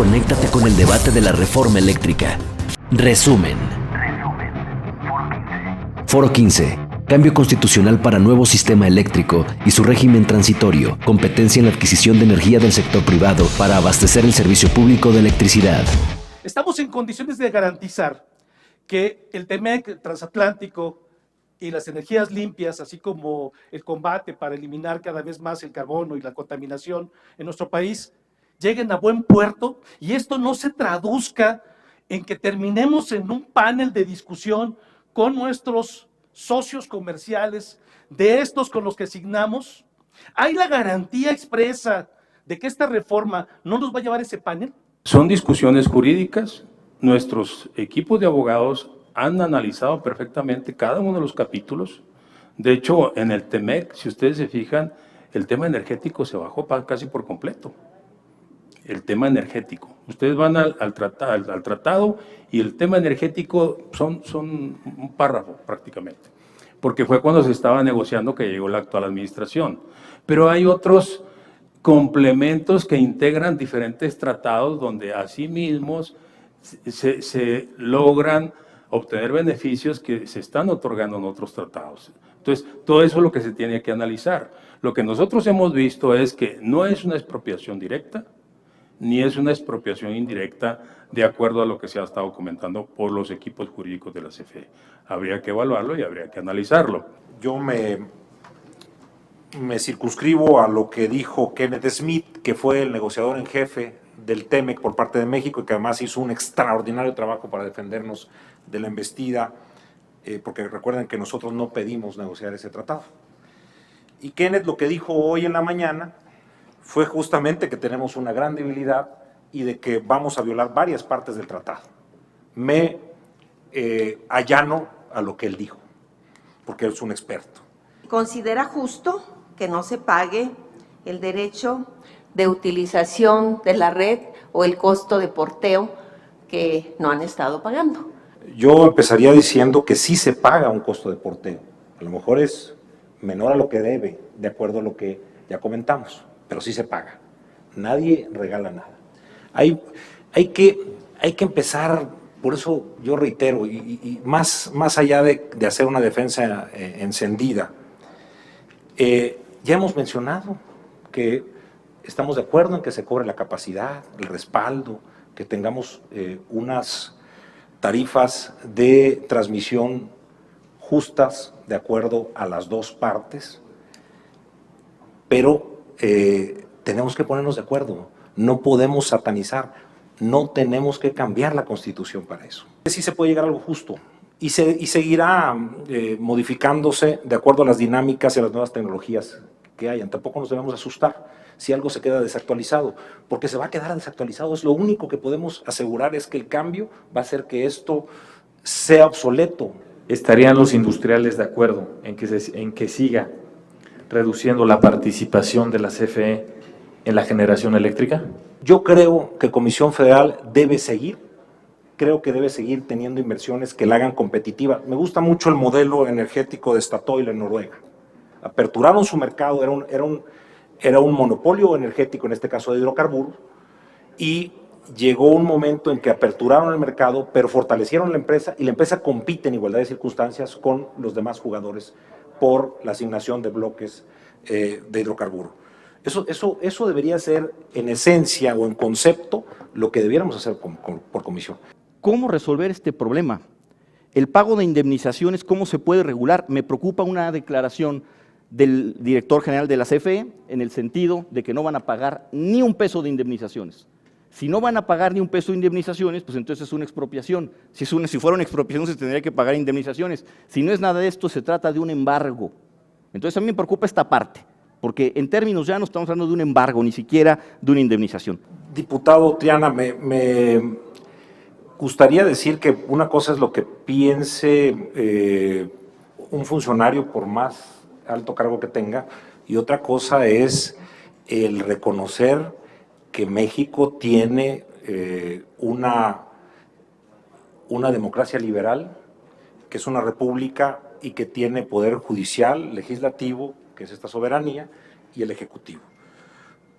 conéctate con el debate de la reforma eléctrica. Resumen. Foro 15. Cambio constitucional para nuevo sistema eléctrico y su régimen transitorio. Competencia en la adquisición de energía del sector privado para abastecer el servicio público de electricidad. Estamos en condiciones de garantizar que el TEMEC transatlántico y las energías limpias, así como el combate para eliminar cada vez más el carbono y la contaminación en nuestro país, lleguen a buen puerto y esto no se traduzca en que terminemos en un panel de discusión con nuestros socios comerciales, de estos con los que signamos. ¿Hay la garantía expresa de que esta reforma no nos va a llevar a ese panel? Son discusiones jurídicas. Nuestros equipos de abogados han analizado perfectamente cada uno de los capítulos. De hecho, en el TEMEC, si ustedes se fijan, el tema energético se bajó casi por completo. El tema energético. Ustedes van al tratado y el tema energético son un párrafo prácticamente, porque fue cuando se estaba negociando que llegó la actual administración. Pero hay otros complementos que integran diferentes tratados donde asimismo se logran obtener beneficios que se están otorgando en otros tratados. Entonces, todo eso es lo que se tiene que analizar. Lo que nosotros hemos visto es que no es una expropiación directa, ni es una expropiación indirecta, de acuerdo a lo que se ha estado comentando por los equipos jurídicos de la CFE. Habría que evaluarlo y habría que analizarlo. Yo me circunscribo a lo que dijo Kenneth Smith, que fue el negociador en jefe del TEMEC por parte de México y que además hizo un extraordinario trabajo para defendernos de la embestida, porque recuerden que nosotros no pedimos negociar ese tratado. Y Kenneth lo que dijo hoy en la mañana fue justamente que tenemos una gran debilidad y de que vamos a violar varias partes del tratado. Me allano a lo que él dijo, porque él es un experto. ¿Considera justo que no se pague el derecho de utilización de la red o el costo de porteo que no han estado pagando? Yo empezaría diciendo que sí se paga un costo de porteo. A lo mejor es menor a lo que debe, de acuerdo a lo que ya comentamos, pero sí se paga. Nadie regala nada. Hay que empezar, por eso yo reitero, y más allá de hacer una defensa encendida, ya hemos mencionado que estamos de acuerdo en que se cobre la capacidad, el respaldo, que tengamos unas tarifas de transmisión justas de acuerdo a las dos partes, pero tenemos que ponernos de acuerdo, no podemos satanizar, no tenemos que cambiar la Constitución para eso. Sí se puede llegar a algo justo y seguirá modificándose de acuerdo a las dinámicas y a las nuevas tecnologías que hayan. Tampoco nos debemos asustar si algo se queda desactualizado, porque se va a quedar desactualizado. Es lo único que podemos asegurar, es que el cambio va a hacer que esto sea obsoleto. ¿Estarían los industriales de acuerdo en que siga reduciendo la participación de la CFE en la generación eléctrica? Yo creo que Comisión Federal debe seguir, creo que debe seguir teniendo inversiones que la hagan competitiva. Me gusta mucho el modelo energético de Statoil en Noruega. Aperturaron su mercado, era un monopolio energético, en este caso de hidrocarburos, y llegó un momento en que aperturaron el mercado, pero fortalecieron la empresa, y la empresa compite en igualdad de circunstancias con los demás jugadores por la asignación de bloques de hidrocarburos. Eso debería ser en esencia o en concepto lo que debiéramos hacer por comisión. ¿Cómo resolver este problema? El pago de indemnizaciones, ¿cómo se puede regular? Me preocupa una declaración del director general de la CFE en el sentido de que no van a pagar ni un peso de indemnizaciones. Si no van a pagar ni un peso de indemnizaciones, pues entonces es una expropiación. Si fuera una expropiación, se tendría que pagar indemnizaciones. Si no es nada de esto, se trata de un embargo. Entonces a mí me preocupa esta parte, porque en términos ya no estamos hablando de un embargo, ni siquiera de una indemnización. Diputado Triana, me gustaría decir que una cosa es lo que piense un funcionario por más alto cargo que tenga, y otra cosa es el reconocer que México tiene una democracia liberal, que es una república y que tiene poder judicial, legislativo, que es esta soberanía, y el ejecutivo.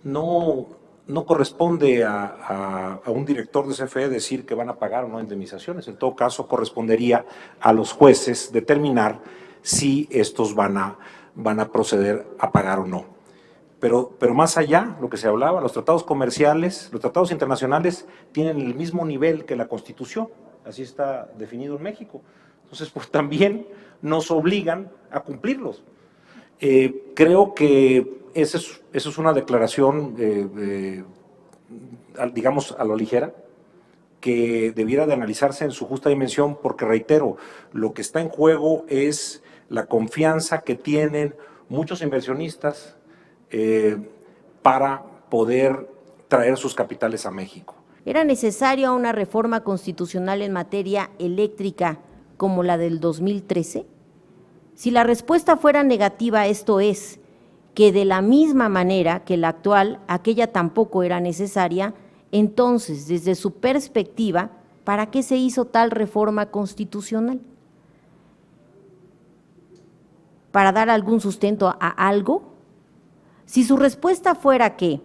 No no corresponde a un director de CFE decir que van a pagar o no indemnizaciones. En todo caso, correspondería a los jueces determinar si estos van a proceder a pagar o no. Pero más allá, lo que se hablaba, los tratados comerciales, los tratados internacionales tienen el mismo nivel que la Constitución, así está definido en México. Entonces, pues también nos obligan a cumplirlos. Creo que esa es una declaración, digamos, a la ligera, que debiera de analizarse en su justa dimensión, porque reitero, lo que está en juego es la confianza que tienen muchos inversionistas para poder traer sus capitales a México. ¿Era necesaria una reforma constitucional en materia eléctrica como la del 2013? Si la respuesta fuera negativa, esto es, que de la misma manera que la actual, aquella tampoco era necesaria, entonces, desde su perspectiva, ¿para qué se hizo tal reforma constitucional? ¿Para dar algún sustento a algo? Si su respuesta fuera que,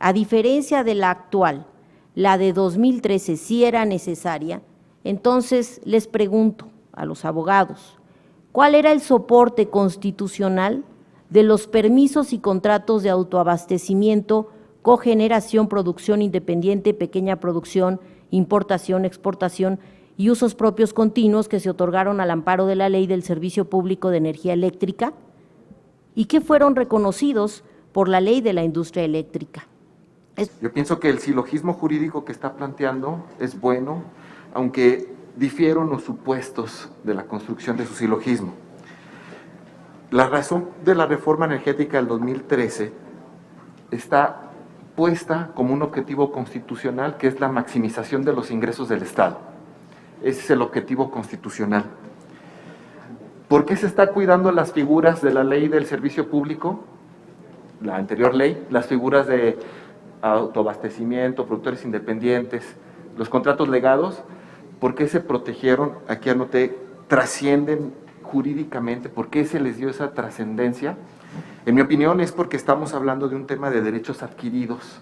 a diferencia de la actual, la de 2013 sí era necesaria, entonces les pregunto a los abogados, ¿cuál era el soporte constitucional de los permisos y contratos de autoabastecimiento, cogeneración, producción independiente, pequeña producción, importación, exportación y usos propios continuos que se otorgaron al amparo de la Ley del Servicio Público de Energía Eléctrica y que fueron reconocidos por la Ley de la Industria Eléctrica? Yo pienso que el silogismo jurídico que está planteando es bueno, aunque difieren los supuestos de la construcción de su silogismo. La razón de la reforma energética del 2013 está puesta como un objetivo constitucional, que es la maximización de los ingresos del Estado. Ese es el objetivo constitucional. ¿Por qué se está cuidando las figuras de la Ley del Servicio Público, la anterior ley, las figuras de autoabastecimiento, productores independientes, los contratos legados? ¿Por qué se protegieron? Aquí anoté, trascienden jurídicamente. ¿Por qué se les dio esa trascendencia? En mi opinión es porque estamos hablando de un tema de derechos adquiridos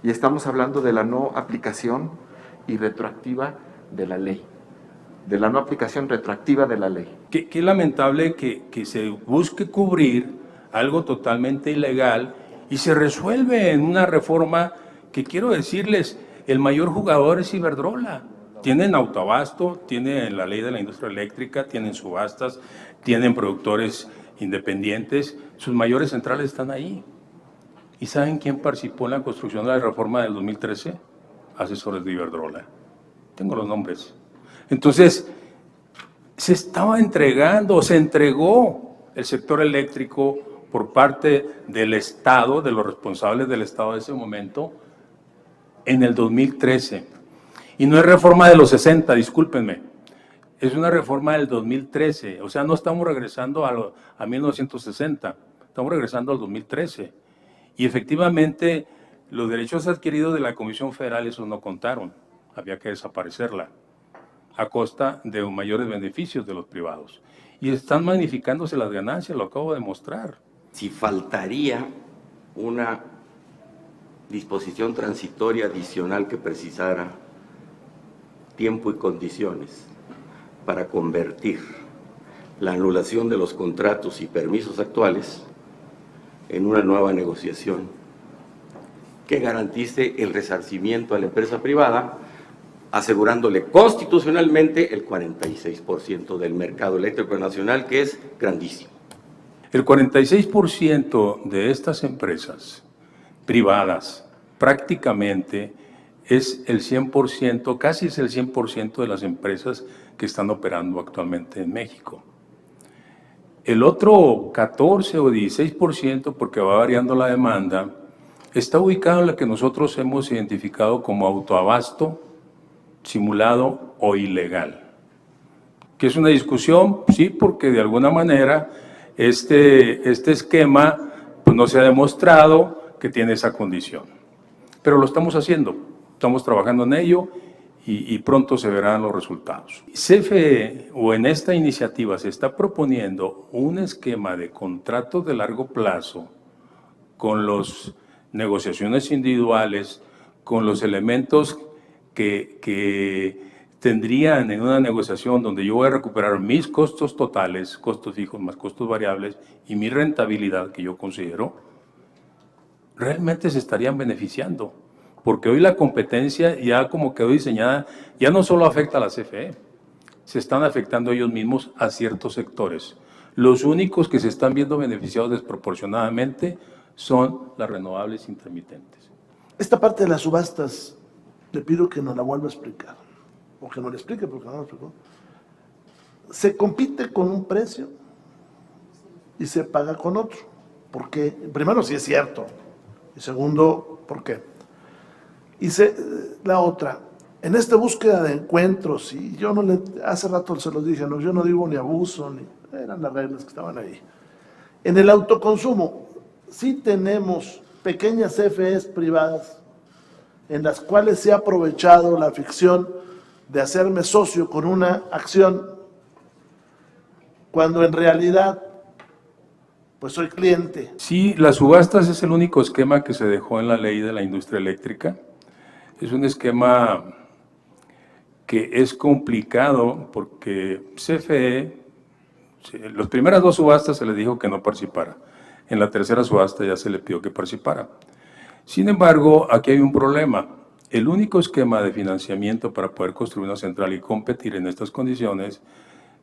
y estamos hablando de la no aplicación y retroactiva de la ley, de la no aplicación retroactiva de la ley. Qué lamentable que se busque cubrir algo totalmente ilegal y se resuelve en una reforma que, quiero decirles, el mayor jugador es Iberdrola. Tienen autoabasto, tienen la Ley de la Industria Eléctrica, tienen subastas, tienen productores independientes, sus mayores centrales están ahí. ¿Y saben quién participó en la construcción de la reforma del 2013? Asesores de Iberdrola. Tengo los nombres. Entonces, se estaba entregando, se entregó el sector eléctrico por parte del Estado, de los responsables del Estado de ese momento, en el 2013. Y no es reforma de los 60, discúlpenme, es una reforma del 2013, o sea, no estamos regresando a 1960, estamos regresando al 2013. Y efectivamente, los derechos adquiridos de la Comisión Federal, esos no contaron, había que desaparecerla, a costa de mayores beneficios de los privados. Y están magnificándose las ganancias, lo acabo de mostrar. Si faltaría una disposición transitoria adicional que precisara tiempo y condiciones para convertir la anulación de los contratos y permisos actuales en una nueva negociación que garantice el resarcimiento a la empresa privada, asegurándole constitucionalmente el 46% del mercado eléctrico nacional, que es grandísimo. El 46% de estas empresas privadas prácticamente es el 100%, casi es el 100% de las empresas que están operando actualmente en México. El otro 14 o 16%, porque va variando la demanda, está ubicado en la que nosotros hemos identificado como autoabasto, simulado o ilegal. Que es una discusión, sí, porque de alguna manera este esquema pues, no se ha demostrado que tiene esa condición. Pero lo estamos haciendo, estamos trabajando en ello y pronto se verán los resultados. CFE, o en esta iniciativa, se está proponiendo un esquema de contratos de largo plazo con los negociaciones individuales con los elementos que tendrían en una negociación donde yo voy a recuperar mis costos totales, costos fijos más costos variables y mi rentabilidad que yo considero, realmente se estarían beneficiando. Porque hoy la competencia ya como quedó diseñada, ya no solo afecta a la CFE, se están afectando ellos mismos a ciertos sectores. Los únicos que se están viendo beneficiados desproporcionadamente son las renovables intermitentes. Esta parte de las subastas, le pido que nos la vuelva a explicar, o que nos la explique porque no lo explicó. Se compite con un precio y se paga con otro. Porque, primero, sí es cierto, y segundo, ¿por qué? Y la otra, en esta búsqueda de encuentros, y yo no le, hace rato se los dije, no, yo no digo ni abuso, ni eran las reglas que estaban ahí. En el autoconsumo, sí tenemos pequeñas CFEs privadas en las cuales se ha aprovechado la ficción de hacerme socio con una acción, cuando en realidad, pues soy cliente. Sí, las subastas es el único esquema que se dejó en la ley de la industria eléctrica. Es un esquema que es complicado porque CFE, las primeras dos subastas se le dijo que no participara. En la tercera subasta ya se le pidió que participara. Sin embargo, aquí hay un problema. El único esquema de financiamiento para poder construir una central y competir en estas condiciones,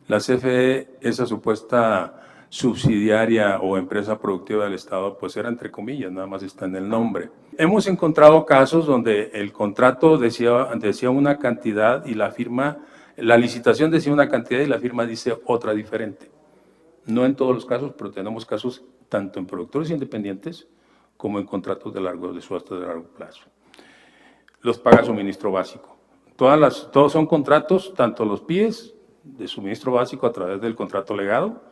la CFE, esa supuesta subsidiaria o empresa productiva del Estado, pues era entre comillas, nada más está en el nombre. Hemos encontrado casos donde el contrato decía una cantidad y la firma, la licitación decía una cantidad y la firma dice otra diferente. No en todos los casos, pero tenemos casos tanto en productores independientes como en contratos de subastas de largo plazo. Los paga suministro básico. Todos son contratos, tanto los PIEs de suministro básico a través del contrato legado,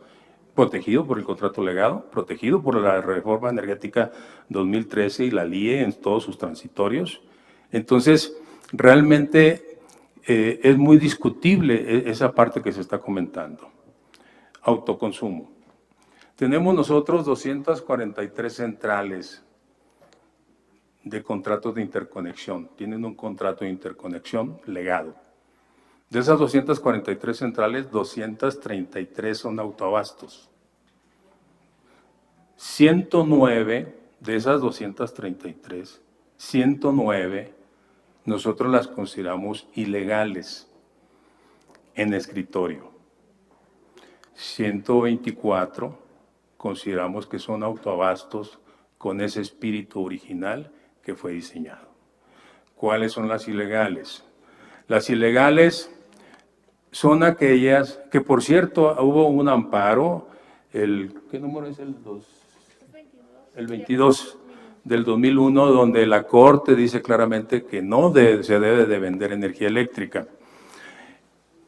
protegido por el contrato legado, protegido por la reforma energética 2013 y la LIE en todos sus transitorios. Entonces, realmente es muy discutible esa parte que se está comentando. Autoconsumo. Tenemos nosotros 243 centrales de contratos de interconexión. Tienen un contrato de interconexión legado. De esas 243 centrales, 233 son autoabastos. 109 de esas 233, 109 nosotros las consideramos ilegales en escritorio. 124 consideramos que son autoabastos con ese espíritu original que fue diseñado. ¿Cuáles son las ilegales? Las ilegales son aquellas que, por cierto, hubo un amparo, ¿qué número es el 22 del 2001, donde la Corte dice claramente que no se debe de vender energía eléctrica.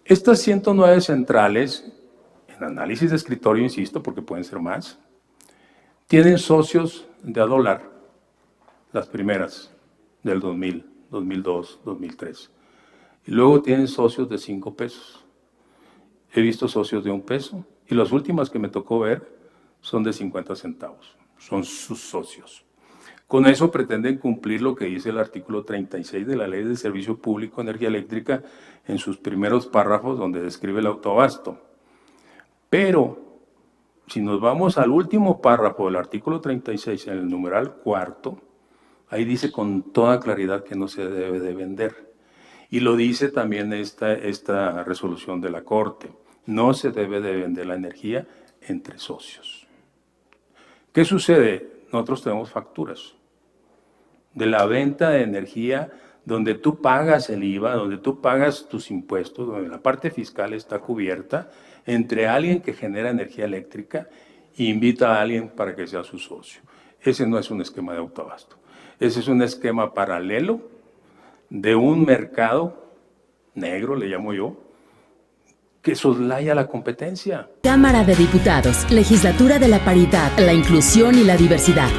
Estas 109 centrales, en análisis de escritorio, insisto, porque pueden ser más, tienen socios de $1, las primeras del 2000, 2002, 2003. Y luego tienen socios de 5 pesos. He visto socios de 1 peso y las últimas que me tocó ver son de 50 centavos. Son sus socios. Con eso pretenden cumplir lo que dice el artículo 36 de la Ley de Servicio Público de Energía Eléctrica en sus primeros párrafos donde describe el autoabasto. Pero, si nos vamos al último párrafo del artículo 36, en el numeral 4, ahí dice con toda claridad que no se debe de vender. Y lo dice también esta resolución de la Corte. No se debe de vender la energía entre socios. ¿Qué sucede? Nosotros tenemos facturas de la venta de energía donde tú pagas el IVA, donde tú pagas tus impuestos, donde la parte fiscal está cubierta entre alguien que genera energía eléctrica e invita a alguien para que sea su socio. Ese no es un esquema de autoabasto. Ese es un esquema paralelo de un mercado negro, le llamo yo, que soslaya la competencia. Cámara de Diputados, Legislatura de la Paridad, la Inclusión y la Diversidad.